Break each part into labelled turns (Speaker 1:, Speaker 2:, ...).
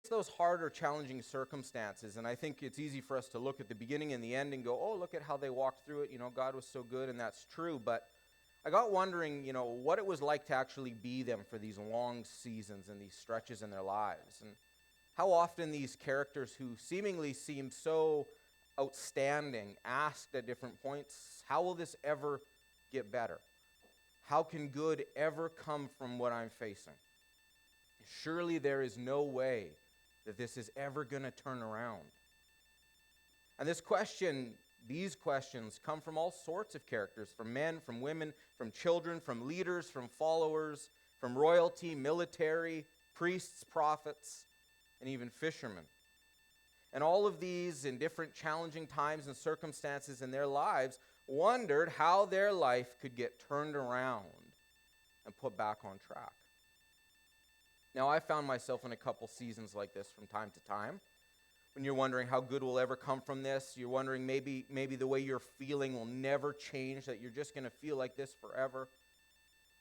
Speaker 1: those hard or challenging circumstances, and I think it's easy for us to look at the beginning and the end and go, oh, look at how they walked through it. God was so good, and that's true. But I got wondering, what it was like to actually be them for these long seasons and these stretches in their lives. And how often these characters who seemingly seem so outstanding asked at different points, how will this ever get better? How can good ever come from what I'm facing? Surely there is no way that this is ever going to turn around. And these questions come from all sorts of characters, from men, from women, from children, from leaders, from followers, from royalty, military, priests, prophets, and even fishermen. And all of these, in different challenging times and circumstances in their lives, wondered how their life could get turned around and put back on track. Now, I found myself in a couple seasons like this from time to time. When you're wondering how good will ever come from this, you're wondering maybe the way you're feeling will never change, that you're just going to feel like this forever.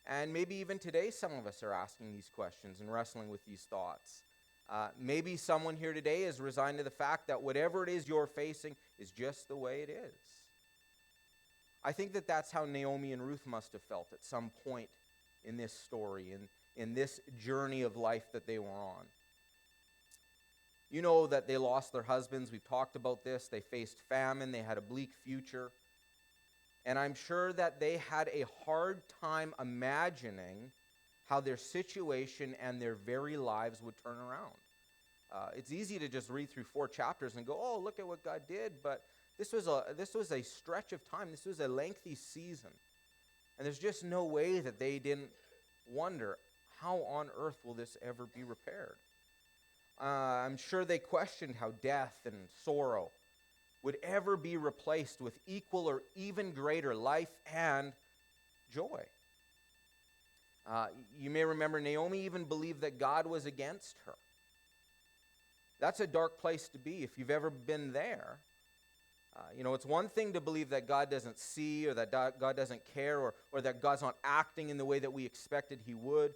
Speaker 1: And maybe even today some of us are asking these questions and wrestling with these thoughts. Maybe someone here today is resigned to the fact that whatever it is you're facing is just the way it is. I think that that's how Naomi and Ruth must have felt at some point in this story, in this journey of life that they were on. You know that they lost their husbands. We've talked about this. They faced famine. They had a bleak future. And I'm sure that they had a hard time imagining how their situation and their very lives would turn around. It's easy to just read through 4 chapters and go, oh, look at what God did. But this was a stretch of time. This was a lengthy season. And there's just no way that they didn't wonder, how on earth will this ever be repaired? I'm sure they questioned how death and sorrow would ever be replaced with equal or even greater life and joy. You may remember Naomi even believed that God was against her. That's a dark place to be if you've ever been there. It's one thing to believe that God doesn't see, or that God doesn't care, or that God's not acting in the way that we expected he would.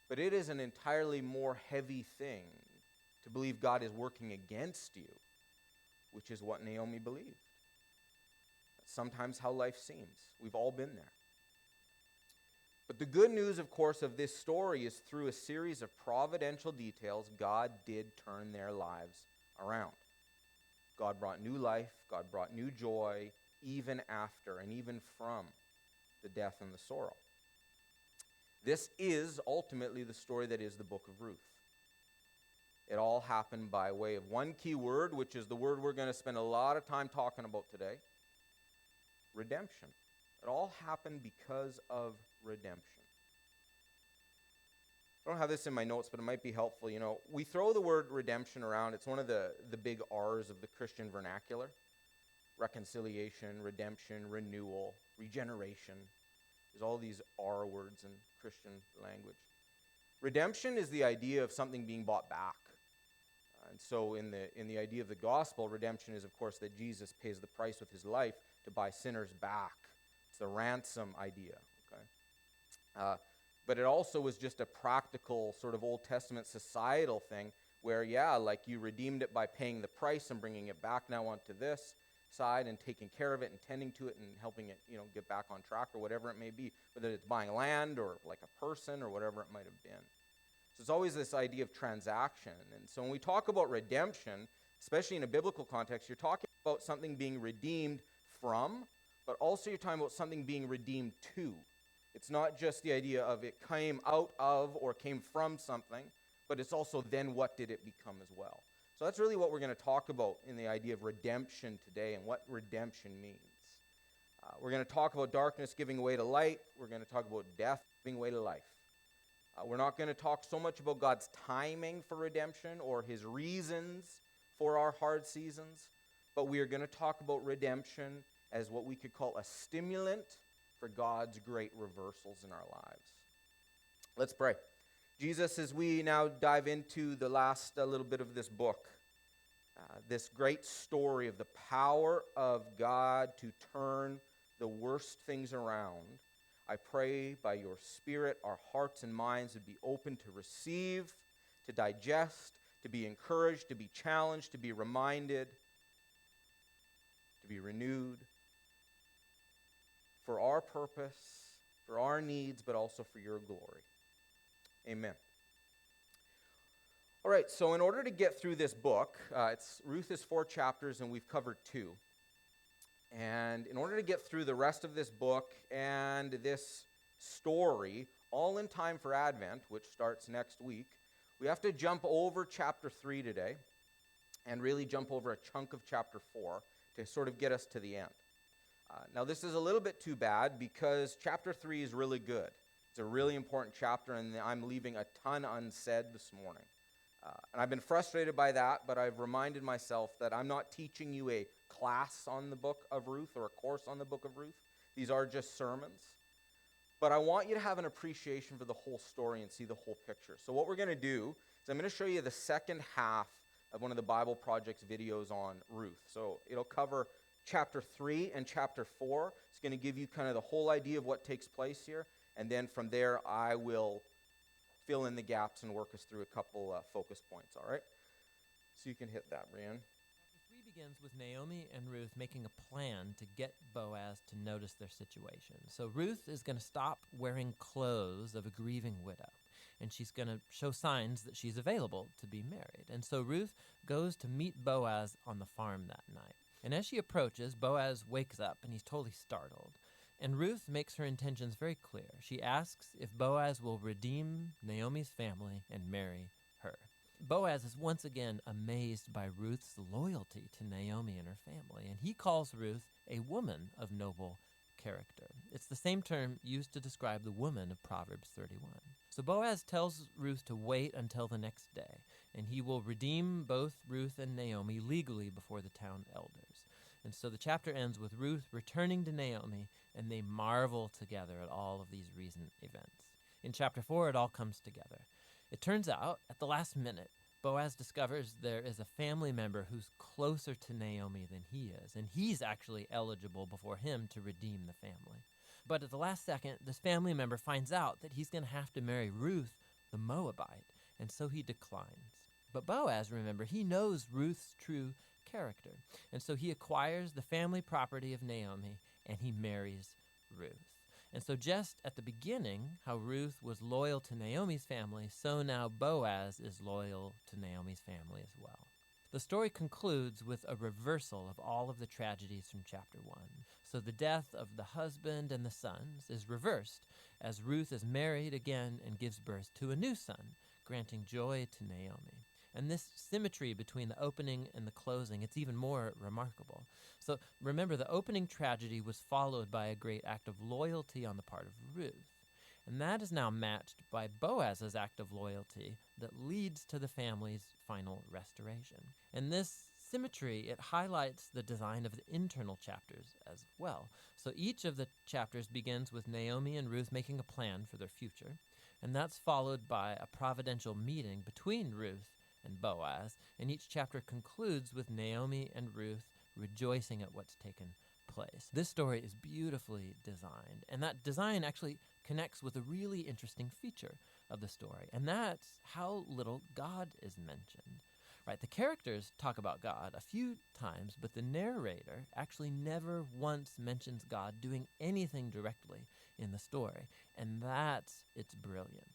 Speaker 1: But it is an entirely more heavy thing to believe God is working against you, which is what Naomi believed. That's sometimes how life seems. We've all been there. But the good news, of course, of this story is through a series of providential details, God did turn their lives around. God brought new life, God brought new joy, even after and even from the death and the sorrow. This is ultimately the story that is the book of Ruth. It all happened by way of one key word, which is the word we're going to spend a lot of time talking about today: redemption. It all happened because of redemption. I don't have this in my notes, but it might be helpful. We throw the word redemption around. It's one of the big R's of the Christian vernacular. Reconciliation, redemption, renewal, regeneration. There's all these R words in Christian language. Redemption is the idea of something being bought back. And so in the idea of the gospel, redemption is, of course, that Jesus pays the price with his life to buy sinners back. It's the ransom idea. Okay, but it also was just a practical sort of Old Testament societal thing where, like you redeemed it by paying the price and bringing it back now onto this side and taking care of it and tending to it and helping it, get back on track or whatever it may be, whether it's buying land or like a person or whatever it might have been. So it's always this idea of transaction. And so when we talk about redemption, especially in a biblical context, you're talking about something being redeemed from, but also you're talking about something being redeemed to. It's not just the idea of it came out of or came from something, but it's also then what did it become as well. So that's really what we're going to talk about in the idea of redemption today and what redemption means. We're going to talk about darkness giving way to light. We're going to talk about death giving way to life. We're not going to talk so much about God's timing for redemption or his reasons for our hard seasons, but we are going to talk about redemption as what we could call a stimulant for God's great reversals in our lives. Let's pray. Jesus, as we now dive into the last little bit of this book, this great story of the power of God to turn the worst things around, I pray by your Spirit our hearts and minds would be open to receive, to digest, to be encouraged, to be challenged, to be reminded, to be renewed for our purpose, for our needs, but also for your glory. Amen. All right, so in order to get through this book, Ruth is 4 chapters and we've covered 2. And in order to get through the rest of this book and this story, all in time for Advent, which starts next week, we have to jump over chapter 3 today and really jump over a chunk of chapter 4 to sort of get us to the end. Now, this is a little bit too bad because chapter 3 is really good. It's a really important chapter, and I'm leaving a ton unsaid this morning. And I've been frustrated by that, but I've reminded myself that I'm not teaching you a class on the book of Ruth or a course on the book of Ruth. These are just sermons. But I want you to have an appreciation for the whole story and see the whole picture. So what we're going to do is I'm going to show you the second half of one of the Bible Project's videos on Ruth. So it'll cover chapter 3 and chapter 4. It's going to give you kind of the whole idea of what takes place here. And then from there, I will fill in the gaps and work us through a couple focus points, all right? So you can hit that, Brian.
Speaker 2: Chapter 3 begins with Naomi and Ruth making a plan to get Boaz to notice their situation. So Ruth is going to stop wearing clothes of a grieving widow, and she's going to show signs that she's available to be married. And so Ruth goes to meet Boaz on the farm that night. And as she approaches, Boaz wakes up, and he's totally startled. And Ruth makes her intentions very clear. She asks if Boaz will redeem Naomi's family and marry her. Boaz is once again amazed by Ruth's loyalty to Naomi and her family, and he calls Ruth a woman of noble character. It's the same term used to describe the woman of Proverbs 31. So Boaz tells Ruth to wait until the next day, and he will redeem both Ruth and Naomi legally before the town elders. And so the chapter ends with Ruth returning to Naomi, and they marvel together at all of these recent events. In chapter 4, it all comes together. It turns out, at the last minute, Boaz discovers there is a family member who's closer to Naomi than he is, and he's actually eligible before him to redeem the family. But at the last second, this family member finds out that he's going to have to marry Ruth, the Moabite, and so he declines. But Boaz, remember, he knows Ruth's true character, and so he acquires the family property of Naomi, and he marries Ruth. And so just at the beginning, how Ruth was loyal to Naomi's family, so now Boaz is loyal to Naomi's family as well. The story concludes with a reversal of all of the tragedies from chapter 1. So the death of the husband and the sons is reversed as Ruth is married again and gives birth to a new son, granting joy to Naomi. And this symmetry between the opening and the closing, it's even more remarkable. So remember, the opening tragedy was followed by a great act of loyalty on the part of Ruth. And that is now matched by Boaz's act of loyalty that leads to the family's final restoration. And this symmetry, it highlights the design of the internal chapters as well. So each of the chapters begins with Naomi and Ruth making a plan for their future. And that's followed by a providential meeting between Ruth and Boaz, and each chapter concludes with Naomi and Ruth rejoicing at what's taken place. This story is beautifully designed, and that design actually connects with a really interesting feature of the story, and that's how little God is mentioned. Right, the characters talk about God a few times, but the narrator actually never once mentions God doing anything directly in the story, and that's its brilliance.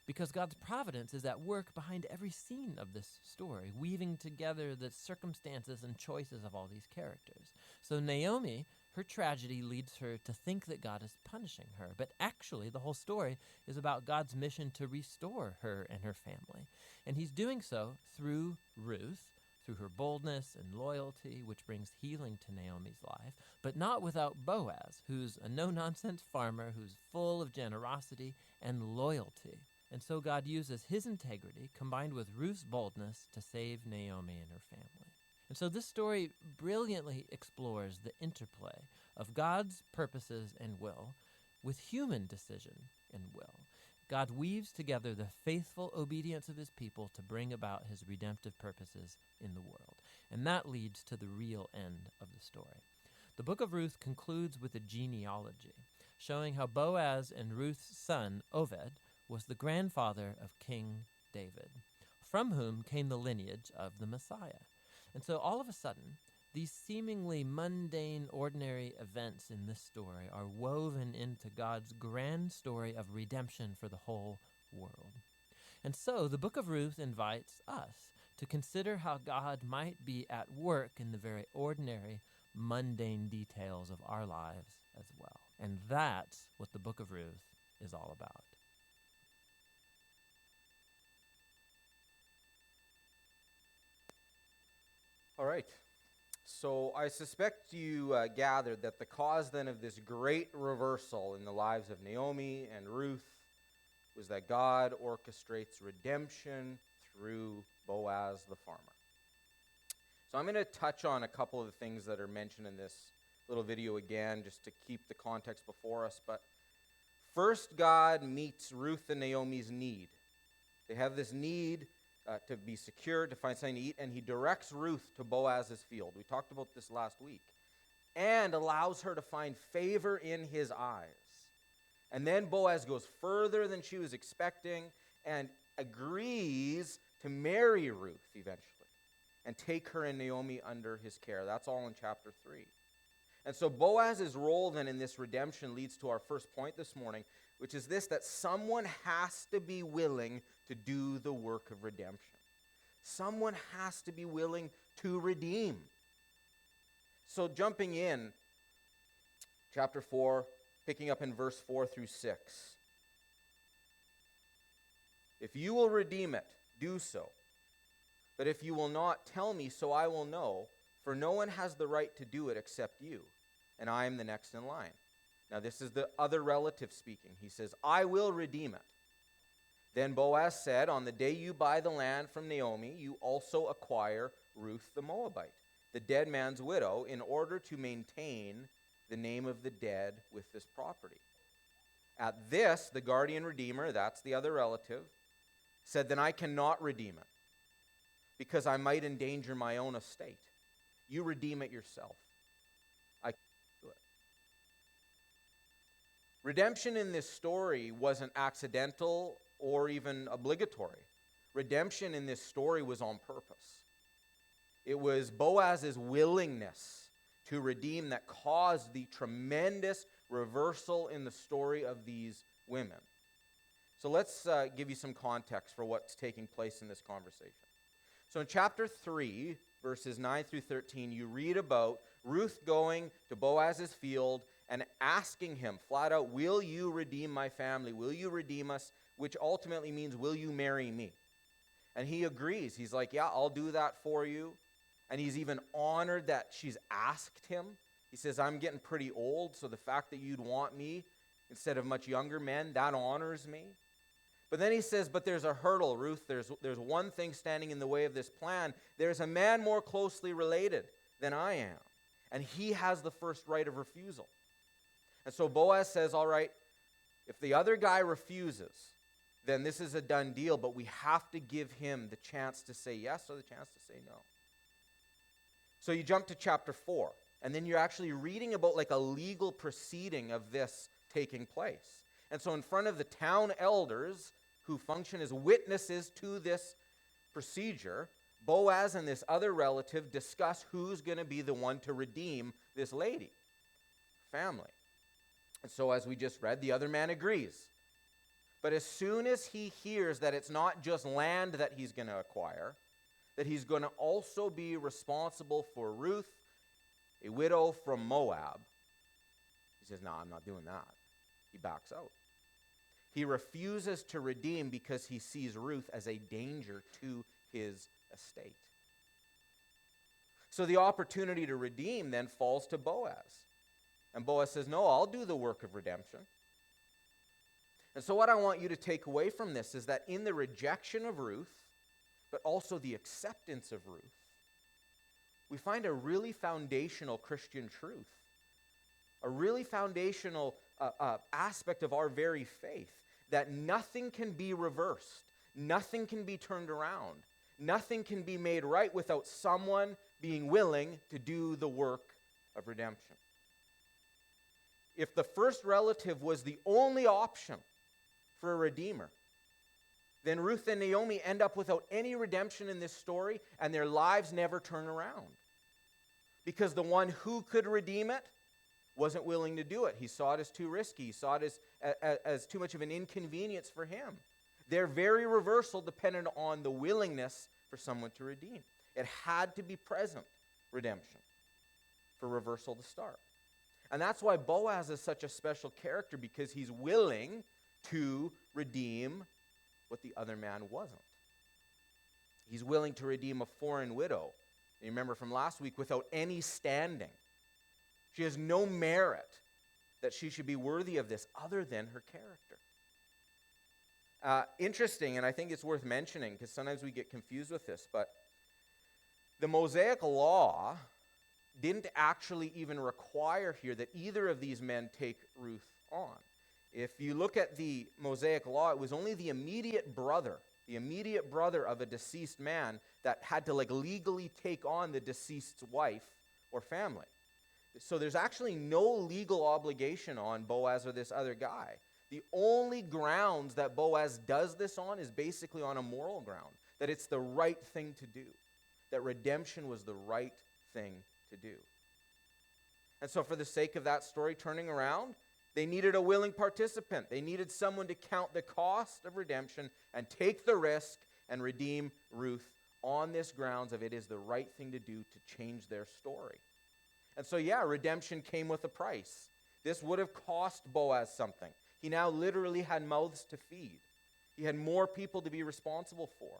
Speaker 2: Because God's providence is at work behind every scene of this story, weaving together the circumstances and choices of all these characters. So Naomi, her tragedy leads her to think that God is punishing her, but actually the whole story is about God's mission to restore her and her family. And he's doing so through Ruth, through her boldness and loyalty, which brings healing to Naomi's life, but not without Boaz, who's a no-nonsense farmer who's full of generosity and loyalty. And so God uses his integrity combined with Ruth's boldness to save Naomi and her family. And so this story brilliantly explores the interplay of God's purposes and will with human decision and will. God weaves together the faithful obedience of his people to bring about his redemptive purposes in the world. And that leads to the real end of the story. The book of Ruth concludes with a genealogy, showing how Boaz and Ruth's son, Oved, was the grandfather of King David. from whom came the lineage of the Messiah. And so all of a sudden, these seemingly mundane, ordinary events in this story are woven into God's grand story of redemption for the whole world. And so the book of Ruth invites us to consider how God might be at work in the very ordinary, mundane details of our lives as well. And that's what the book of Ruth is all about.
Speaker 1: All right. So I suspect you gathered that the cause then of this great reversal in the lives of Naomi and Ruth was that God orchestrates redemption through Boaz the farmer. So I'm going to touch on a couple of the things that are mentioned in this little video again, just to keep the context before us. But first, God meets Ruth and Naomi's need. They have this need to be secure, to find something to eat, and he directs Ruth to Boaz's field. We talked about this last week. And allows her to find favor in his eyes. And then Boaz goes further than she was expecting and agrees to marry Ruth eventually and take her and Naomi under his care. That's all in chapter 3. And so Boaz's role then in this redemption leads to our first point this morning, which is this, that someone has to be willing to do the work of redemption. Someone has to be willing to redeem. So jumping in, chapter 4, picking up in verse 4 through 6. If you will redeem it, do so. But if you will not, tell me, so I will know, for no one has the right to do it except you, and I am the next in line. Now this is the other relative speaking. He says, I will redeem it. Then Boaz said, on the day you buy the land from Naomi, you also acquire Ruth the Moabite, the dead man's widow, in order to maintain the name of the dead with this property. At this, the guardian redeemer, that's the other relative, said, then I cannot redeem it, because I might endanger my own estate. You redeem it yourself. I can't do it. Redemption in this story wasn't accidental or even obligatory. Redemption in this story was on purpose. It was Boaz's willingness to redeem that caused the tremendous reversal in the story of these women. So let's give you some context for what's taking place in this conversation. So in chapter 3, verses 9 through 13, you read about Ruth going to Boaz's field and asking him flat out, will you redeem my family? Will you redeem us? Which ultimately means, will you marry me? And he agrees. He's like, yeah, I'll do that for you. And he's even honored that she's asked him. He says, I'm getting pretty old, so the fact that you'd want me instead of much younger men, that honors me. But then he says, but there's a hurdle, Ruth. There's one thing standing in the way of this plan. There's a man more closely related than I am, and he has the first right of refusal. And so Boaz says, all right, if the other guy refuses, then this is a done deal, but we have to give him the chance to say yes or the chance to say no. So you jump to chapter 4, and then you're actually reading about like a legal proceeding of this taking place. And so in front of the town elders who function as witnesses to this procedure, Boaz and this other relative discuss who's going to be the one to redeem this lady, family. And so as we just read, the other man agrees. But as soon as he hears that it's not just land that he's going to acquire, that he's going to also be responsible for Ruth, a widow from Moab, he says, no, I'm not doing that. He backs out. He refuses to redeem because he sees Ruth as a danger to his estate. So the opportunity to redeem then falls to Boaz. And Boaz says, no, I'll do the work of redemption. And so what I want you to take away from this is that in the rejection of Ruth, but also the acceptance of Ruth, we find a really foundational Christian truth, a really foundational aspect of our very faith, that nothing can be reversed, nothing can be turned around, nothing can be made right without someone being willing to do the work of redemption. If the first relative was the only option for a redeemer, then Ruth and Naomi end up without any redemption in this story, and their lives never turn around. Because the one who could redeem it wasn't willing to do it. He saw it as too risky. He saw it as too much of an inconvenience for him. Their very reversal depended on the willingness for someone to redeem. It had to be present redemption for reversal to start. And that's why Boaz is such a special character, because he's willing to redeem what the other man wasn't. He's willing to redeem a foreign widow. You remember from last week, without any standing. She has no merit that she should be worthy of this other than her character. Interesting, and I think it's worth mentioning, because sometimes we get confused with this, but the Mosaic law didn't actually even require here that either of these men take Ruth on. If you look at the Mosaic law, it was only the immediate brother of a deceased man that had to legally take on the deceased's wife or family. So there's actually no legal obligation on Boaz or this other guy. The only grounds that Boaz does this on is basically on a moral ground, that it's the right thing to do, that redemption was the right thing to do. And so for the sake of that story turning around, they needed a willing participant. They needed someone to count the cost of redemption and take the risk and redeem Ruth on this grounds of it is the right thing to do to change their story. And so, redemption came with a price. This would have cost Boaz something. He now literally had mouths to feed. He had more people to be responsible for.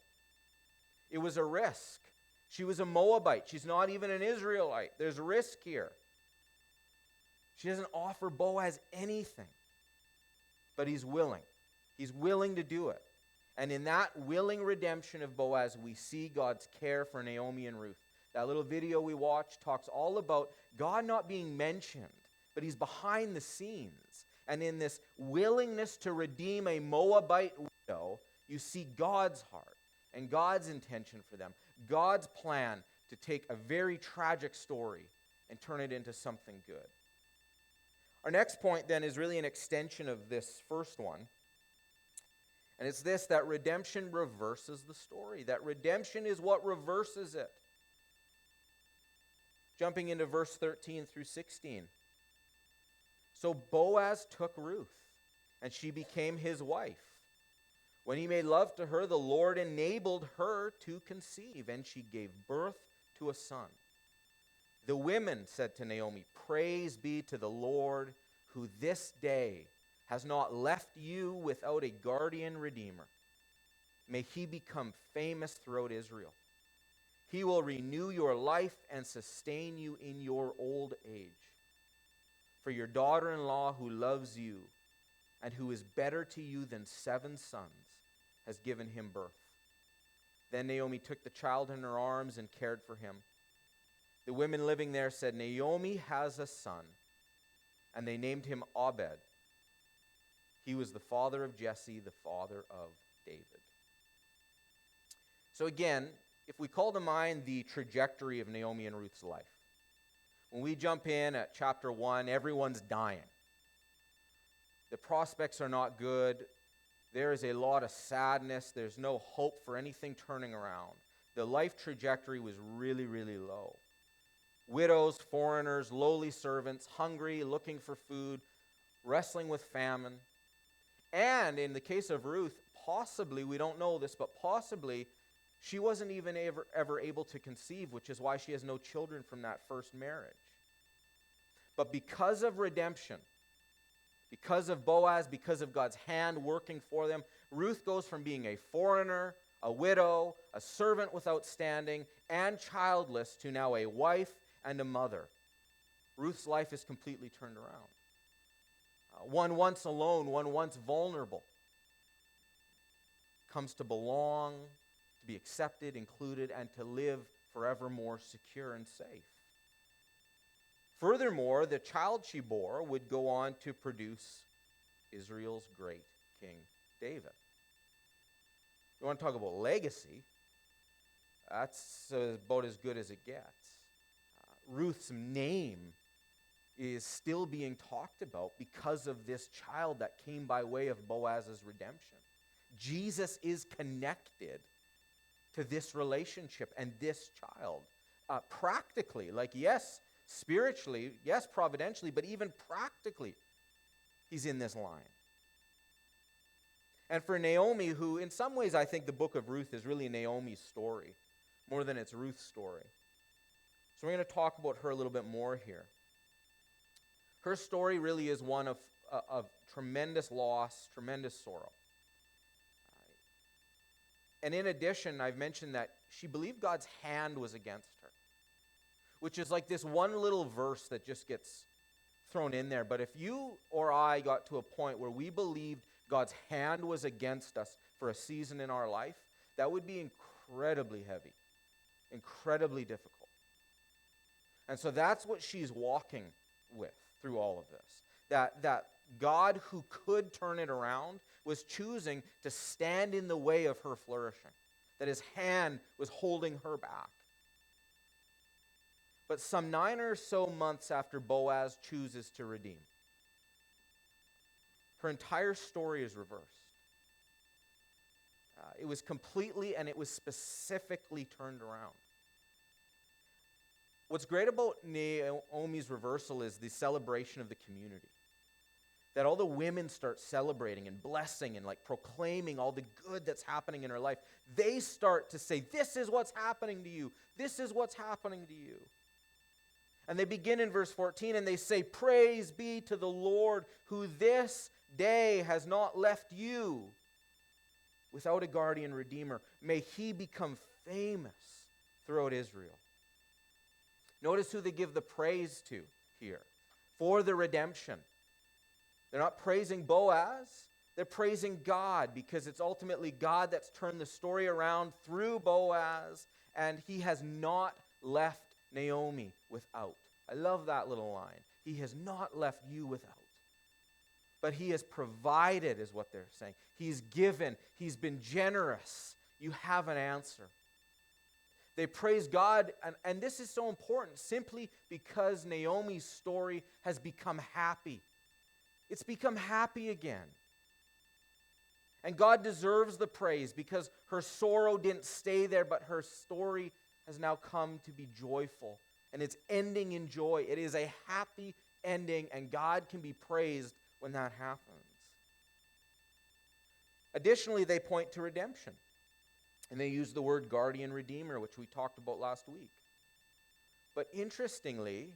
Speaker 1: It was a risk. She was a Moabite. She's not even an Israelite. There's risk here. She doesn't offer Boaz anything. But he's willing. He's willing to do it. And in that willing redemption of Boaz, we see God's care for Naomi and Ruth. That little video we watched talks all about God not being mentioned, but he's behind the scenes. And in this willingness to redeem a Moabite widow, you see God's heart and God's intention for them. God's plan to take a very tragic story and turn it into something good. Our next point then is really an extension of this first one. And it's this, that redemption reverses the story. That redemption is what reverses it. Jumping into verse 13 through 16. So Boaz took Ruth, and she became his wife. When he made love to her, the Lord enabled her to conceive, and she gave birth to a son. The women said to Naomi, "Praise be to the Lord, who this day has not left you without a guardian redeemer. May he become famous throughout Israel. He will renew your life and sustain you in your old age. For your daughter-in-law who loves you and who is better to you than 7 sons has given him birth." Then Naomi took the child in her arms and cared for him. The women living there said, "Naomi has a son," and they named him Obed. He was the father of Jesse, the father of David. So again, if we call to mind the trajectory of Naomi and Ruth's life, when we jump in at chapter 1, everyone's dying. The prospects are not good. There is a lot of sadness. There's no hope for anything turning around. The life trajectory was really, really low. Widows, foreigners, lowly servants, hungry, looking for food, wrestling with famine. And in the case of Ruth, possibly, we don't know this, but possibly she wasn't even ever able to conceive, which is why she has no children from that first marriage. But because of redemption, because of Boaz, because of God's hand working for them, Ruth goes from being a foreigner, a widow, a servant without standing, and childless to now a wife and a mother. Ruth's life is completely turned around. One once alone, one once vulnerable, comes to belong, to be accepted, included, and to live forevermore secure and safe. Furthermore, the child she bore would go on to produce Israel's great King David. You want to talk about legacy? That's about as good as it gets. Ruth's name is still being talked about because of this child that came by way of Boaz's redemption. Jesus is connected to this relationship and this child. Practically, like, yes, spiritually, yes, providentially, but even practically, he's in this line. And for Naomi, who in some ways I think the book of Ruth is really Naomi's story, more than it's Ruth's story. So we're going to talk about her a little bit more here. Her story really is one of tremendous loss, tremendous sorrow. And in addition, I've mentioned that she believed God's hand was against her, which is like this one little verse that just gets thrown in there. But if you or I got to a point where we believed God's hand was against us for a season in our life, that would be incredibly heavy, incredibly difficult. And so that's what she's walking with through all of this. That God, who could turn it around, was choosing to stand in the way of her flourishing. That his hand was holding her back. But some 9 or so months after Boaz chooses to redeem, her entire story is reversed. It was completely and it was specifically turned around. What's great about Naomi's reversal is the celebration of the community. That all the women start celebrating and blessing and like proclaiming all the good that's happening in her life. They start to say, this is what's happening to you. This is what's happening to you. And they begin in verse 14 and they say, praise be to the Lord who this day has not left you without a guardian redeemer. May he become famous throughout Israel. Notice who they give the praise to here for the redemption. They're not praising Boaz. They're praising God because it's ultimately God that's turned the story around through Boaz, and he has not left Naomi without. I love that little line. He has not left you without. But he has provided, is what they're saying. He's given. He's been generous. You have an answer. They praise God, and this is so important simply because Naomi's story has become happy. It's become happy again. And God deserves the praise because her sorrow didn't stay there, but her story has now come to be joyful. And it's ending in joy. It is a happy ending, and God can be praised when that happens. Additionally, they point to redemption. And they use the word guardian redeemer, which we talked about last week. But interestingly,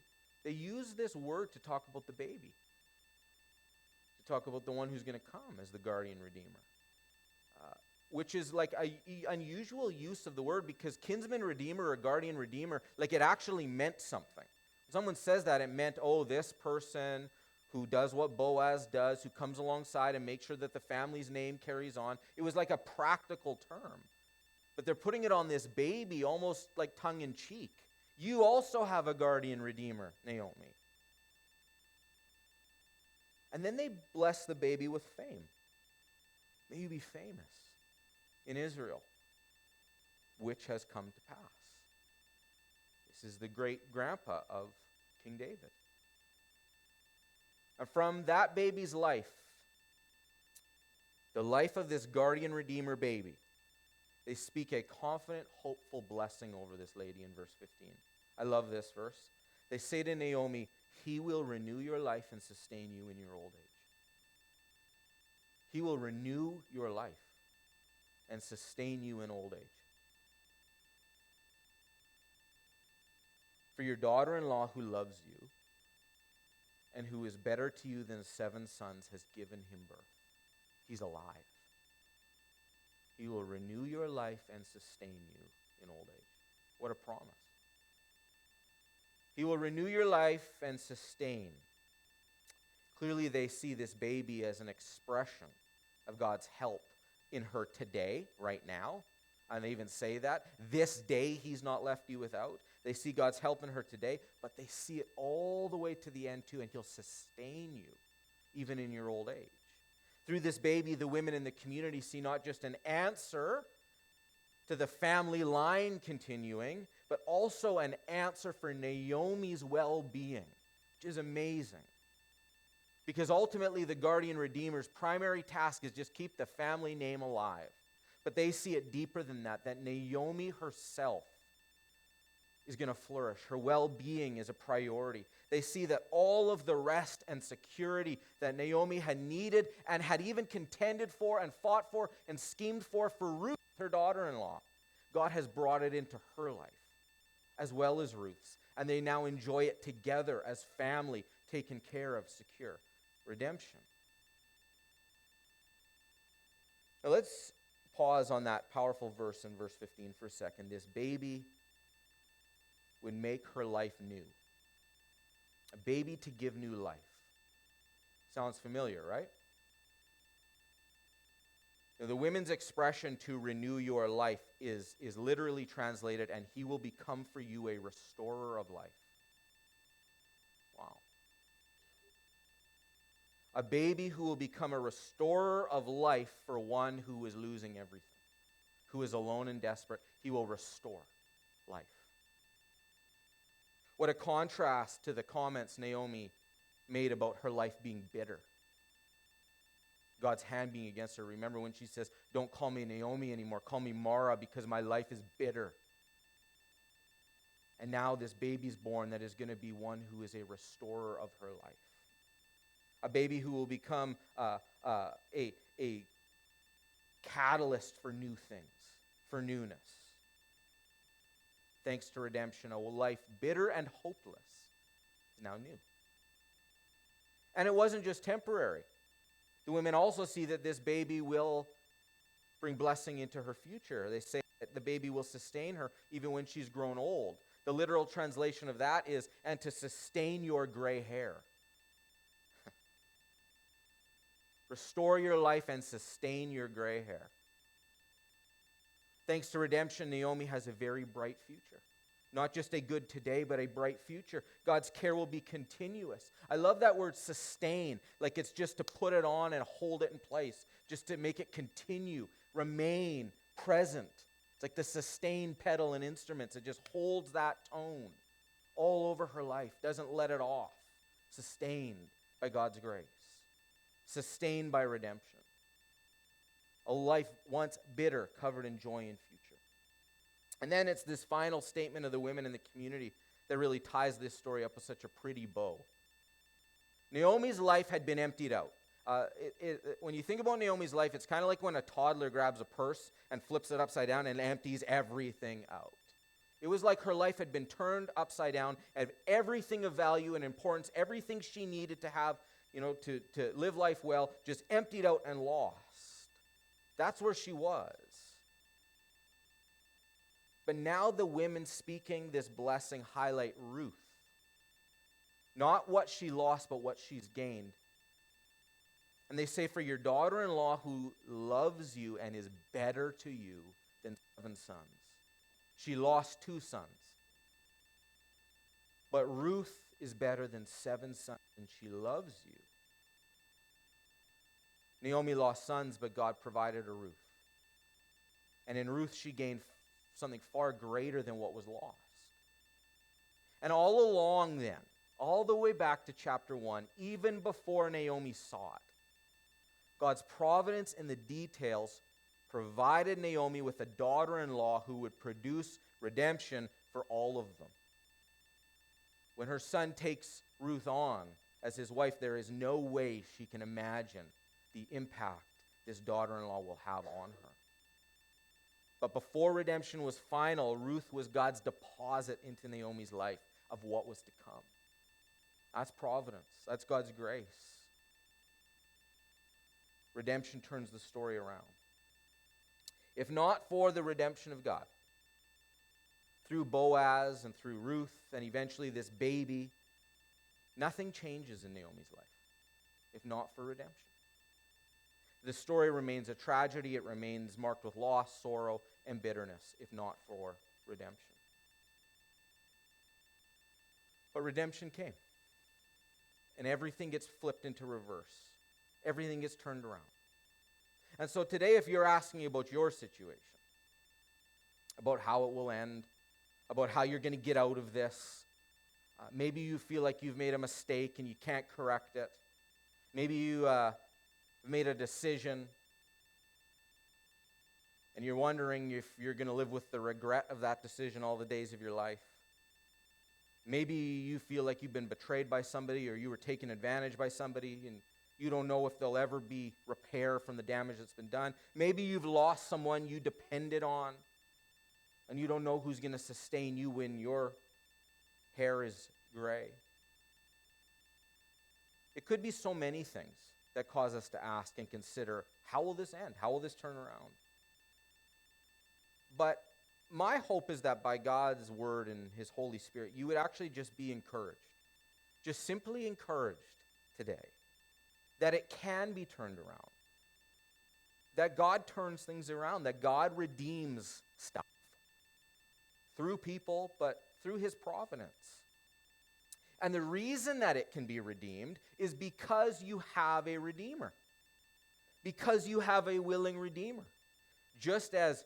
Speaker 1: they use this word to talk about the baby. To talk about the one who's going to come as the guardian redeemer. Which is like an unusual use of the word because kinsman redeemer or guardian redeemer, like it actually meant something. When someone says that, it meant, oh, this person who does what Boaz does, who comes alongside and makes sure that the family's name carries on. It was like a practical term. But they're putting it on this baby almost like tongue-in-cheek. You also have a guardian redeemer, Naomi. And then they bless the baby with fame. May you be famous in Israel, which has come to pass. This is the great-grandpa of King David. And from that baby's life, the life of this guardian redeemer baby, they speak a confident, hopeful blessing over this lady in verse 15. I love this verse. They say to Naomi, he will renew your life and sustain you in your old age. He will renew your life and sustain you in old age. For your daughter-in-law who loves you and who is better to you than 7 sons has given him birth. He's alive. He will renew your life and sustain you in old age. What a promise. He will renew your life and sustain. Clearly they see this baby as an expression of God's help in her today, right now. And they even say that. This day he's not left you without. They see God's help in her today, but they see it all the way to the end too, and he'll sustain you even in your old age. Through this baby, the women in the community see not just an answer to the family line continuing, but also an answer for Naomi's well-being, which is amazing. Because ultimately, the guardian redeemer's primary task is just keep the family name alive. But they see it deeper than that Naomi herself is going to flourish. Her well-being is a priority. They see that all of the rest and security that Naomi had needed and had even contended for and fought for and schemed for Ruth, her daughter-in-law, God has brought it into her life as well as Ruth's. And they now enjoy it together as family, taken care of, secure. Redemption. Now let's pause on that powerful verse in verse 15 for a second. This baby would make her life new. A baby to give new life. Sounds familiar, right? Now, the women's expression to renew your life is literally translated, and he will become for you a restorer of life. Wow. A baby who will become a restorer of life for one who is losing everything, who is alone and desperate. He will restore life. What a contrast to the comments Naomi made about her life being bitter. God's hand being against her. Remember when she says, don't call me Naomi anymore, call me Mara because my life is bitter. And now this baby's born that is going to be one who is a restorer of her life. A baby who will become a catalyst for new things, for newness. Thanks to redemption, a life bitter and hopeless is now new. And it wasn't just temporary. The women also see that this baby will bring blessing into her future. They say that the baby will sustain her even when she's grown old. The literal translation of that is, and to sustain your gray hair. Restore your life and sustain your gray hair. Thanks to redemption, Naomi has a very bright future. Not just a good today, but a bright future. God's care will be continuous. I love that word sustain, like it's just to put it on and hold it in place, just to make it continue, remain present. It's like the sustain pedal in instruments. It just holds that tone all over her life, doesn't let it off. Sustained by God's grace. Sustained by redemption. A life once bitter, covered in joy and future. And then it's this final statement of the women in the community that really ties this story up with such a pretty bow. Naomi's life had been emptied out. When you think about Naomi's life, it's kind of like when a toddler grabs a purse and flips it upside down and empties everything out. It was like her life had been turned upside down, and everything of value and importance, everything she needed to have, to live life well, just emptied out and lost. That's where she was. But now the women speaking this blessing highlight Ruth. Not what she lost, but what she's gained. And they say, for your daughter-in-law who loves you and is better to you than 7 sons. She lost 2 sons. But Ruth is better than 7 sons, and she loves you. Naomi lost sons, but God provided her Ruth. And in Ruth, she gained something far greater than what was lost. And all along then, all the way back to chapter 1, even before Naomi saw it, God's providence in the details provided Naomi with a daughter-in-law who would produce redemption for all of them. When her son takes Ruth on as his wife, there is no way she can imagine the impact this daughter-in-law will have on her. But before redemption was final, Ruth was God's deposit into Naomi's life of what was to come. That's providence. That's God's grace. Redemption turns the story around. If not for the redemption of God, through Boaz and through Ruth and eventually this baby, nothing changes in Naomi's life, if not for redemption. The story remains a tragedy. It remains marked with loss, sorrow, and bitterness, if not for redemption. But redemption came. And everything gets flipped into reverse. Everything gets turned around. And so today, if you're asking about your situation, about how it will end, about how you're going to get out of this, maybe you feel like you've made a mistake and you can't correct it. Maybe you made a decision and you're wondering if you're going to live with the regret of that decision all the days of your life. Maybe you feel like you've been betrayed by somebody or you were taken advantage by somebody and you don't know if there'll ever be repair from the damage that's been done. Maybe you've lost someone you depended on and you don't know who's going to sustain you when your hair is gray. It could be so many things that cause us to ask and consider, how will this end? How will this turn around? But my hope is that by God's word and his Holy Spirit, you would actually just be encouraged. Just simply encouraged today that it can be turned around. That God turns things around. That God redeems stuff. Through people, but through his providence. And the reason that it can be redeemed is because you have a redeemer. Because you have a willing redeemer. Just as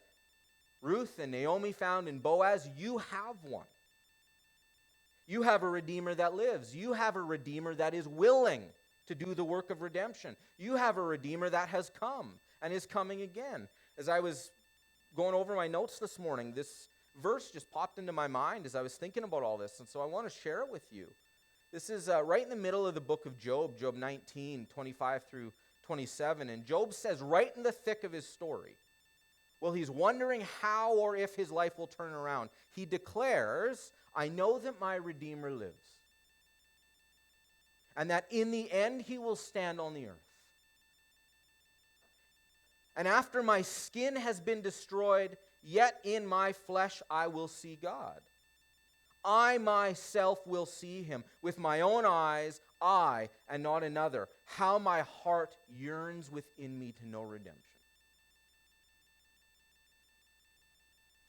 Speaker 1: Ruth and Naomi found in Boaz, you have one. You have a redeemer that lives. You have a redeemer that is willing to do the work of redemption. You have a redeemer that has come and is coming again. As I was going over my notes this morning, this verse just popped into my mind as I was thinking about all this, and so I want to share it with you. This is right in the middle of the book of Job, Job 19, 25 through 27, and Job says right in the thick of his story, well, he's wondering how or if his life will turn around. He declares, I know that my Redeemer lives, and that in the end he will stand on the earth. And after my skin has been destroyed, yet in my flesh I will see God. I myself will see him. With my own eyes, I and not another. How my heart yearns within me to know redemption.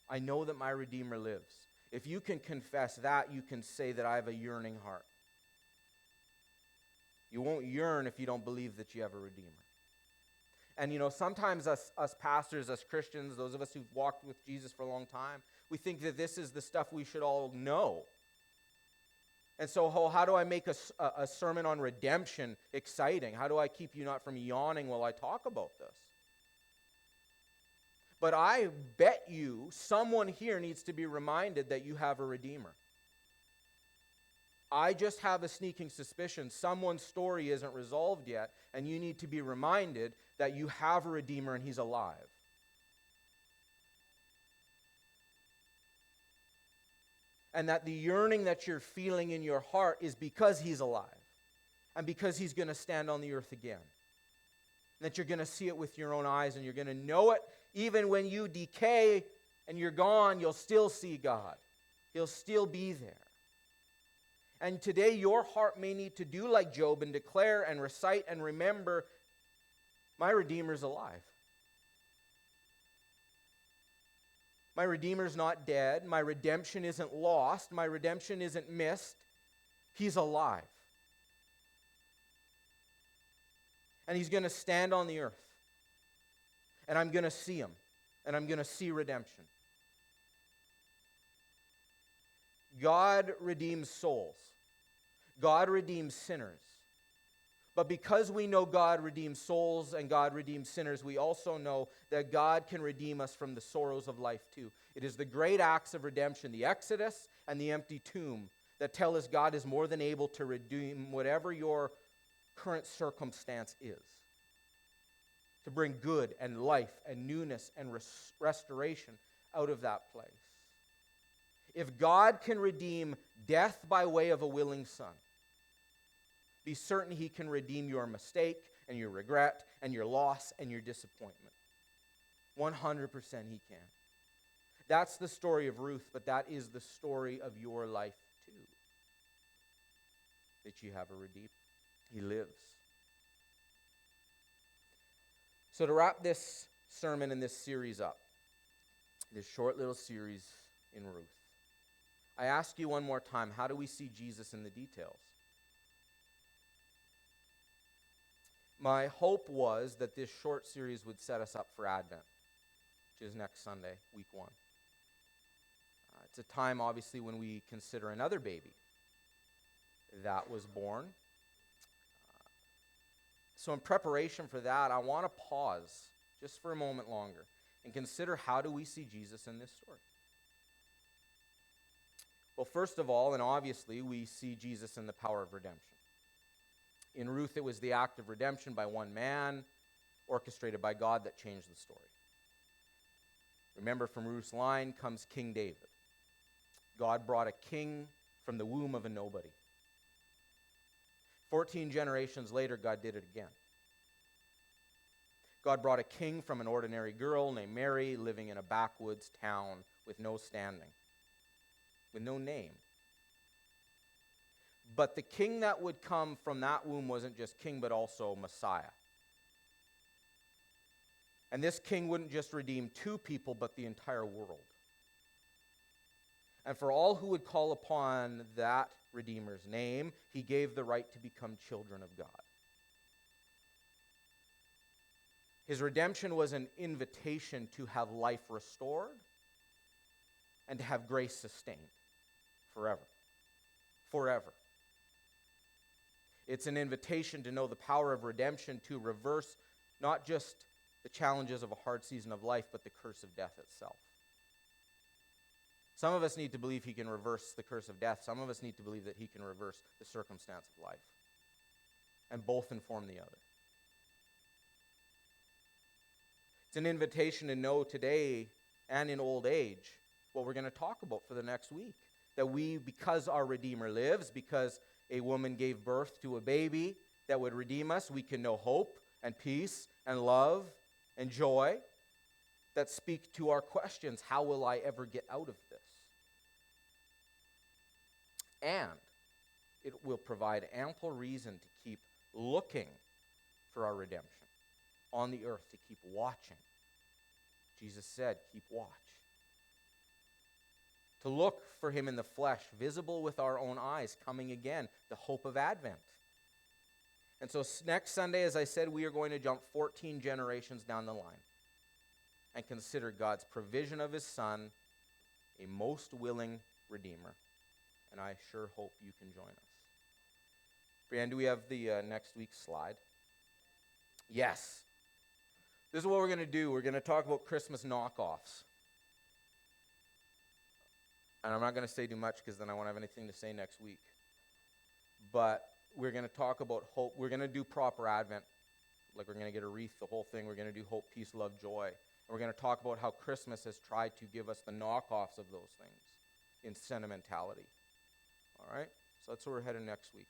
Speaker 1: I know that my Redeemer lives. If you can confess that, you can say that I have a yearning heart. You won't yearn if you don't believe that you have a Redeemer. And sometimes us pastors, us Christians, those of us who've walked with Jesus for a long time, we think that this is the stuff we should all know. And so how do I make a sermon on redemption exciting? How do I keep you not from yawning while I talk about this? But I bet you someone here needs to be reminded that you have a Redeemer. I just have a sneaking suspicion someone's story isn't resolved yet, and you need to be reminded that you have a Redeemer and he's alive. And that the yearning that you're feeling in your heart is because he's alive and because he's going to stand on the earth again. And that you're going to see it with your own eyes and you're going to know it. Even when you decay and you're gone, you'll still see God. He'll still be there. And today your heart may need to do like Job and declare and recite and remember, my Redeemer's alive. My Redeemer's not dead. My redemption isn't lost. My redemption isn't missed. He's alive. And he's going to stand on the earth. And I'm going to see him. And I'm going to see redemption. God redeems souls. God redeems sinners. But because we know God redeems souls and God redeems sinners, we also know that God can redeem us from the sorrows of life too. It is the great acts of redemption, the Exodus and the empty tomb, that tell us God is more than able to redeem whatever your current circumstance is. To bring good and life and newness and restoration out of that place. If God can redeem death by way of a willing son, be certain he can redeem your mistake and your regret and your loss and your disappointment. 100% he can. That's the story of Ruth, but that is the story of your life too. That you have a Redeemer. He lives. So to wrap this sermon and this series up, this short little series in Ruth, I ask you one more time, how do we see Jesus in the details? My hope was that this short series would set us up for Advent, which is next Sunday, week 1. It's a time, obviously, when we consider another baby that was born. So in preparation for that, I want to pause just for a moment longer and consider, how do we see Jesus in this story? Well, first of all, and obviously, we see Jesus in the power of redemption. In Ruth, it was the act of redemption by one man, orchestrated by God, that changed the story. Remember, from Ruth's line comes King David. God brought a king from the womb of a nobody. 14 generations later, God did it again. God brought a king from an ordinary girl named Mary, living in a backwoods town with no standing, with no name. But the king that would come from that womb wasn't just king, but also Messiah. And this king wouldn't just redeem two people, but the entire world. And for all who would call upon that Redeemer's name, he gave the right to become children of God. His redemption was an invitation to have life restored and to have grace sustained forever. Forever. It's an invitation to know the power of redemption, to reverse not just the challenges of a hard season of life, but the curse of death itself. Some of us need to believe he can reverse the curse of death. Some of us need to believe that he can reverse the circumstance of life. And both inform the other. It's an invitation to know today and in old age what we're going to talk about for the next week. That we, because our Redeemer lives, because a woman gave birth to a baby that would redeem us, we can know hope and peace and love and joy that speak to our questions. How will I ever get out of this? And it will provide ample reason to keep looking for our redemption on the earth, to keep watching. Jesus said, keep watch. To look for him in the flesh, visible with our own eyes, coming again, the hope of Advent. And so next Sunday, as I said, we are going to jump 14 generations down the line and consider God's provision of his Son, a most willing Redeemer. And I sure hope you can join us. Brianne, do we have the next week's slide? Yes. This is what we're going to do. We're going to talk about Christmas knockoffs. And I'm not going to say too much because then I won't have anything to say next week. But we're going to talk about hope. We're going to do proper Advent. Like we're going to get a wreath, the whole thing. We're going to do hope, peace, love, joy. And we're going to talk about how Christmas has tried to give us the knockoffs of those things in sentimentality. All right? So that's where we're headed next week.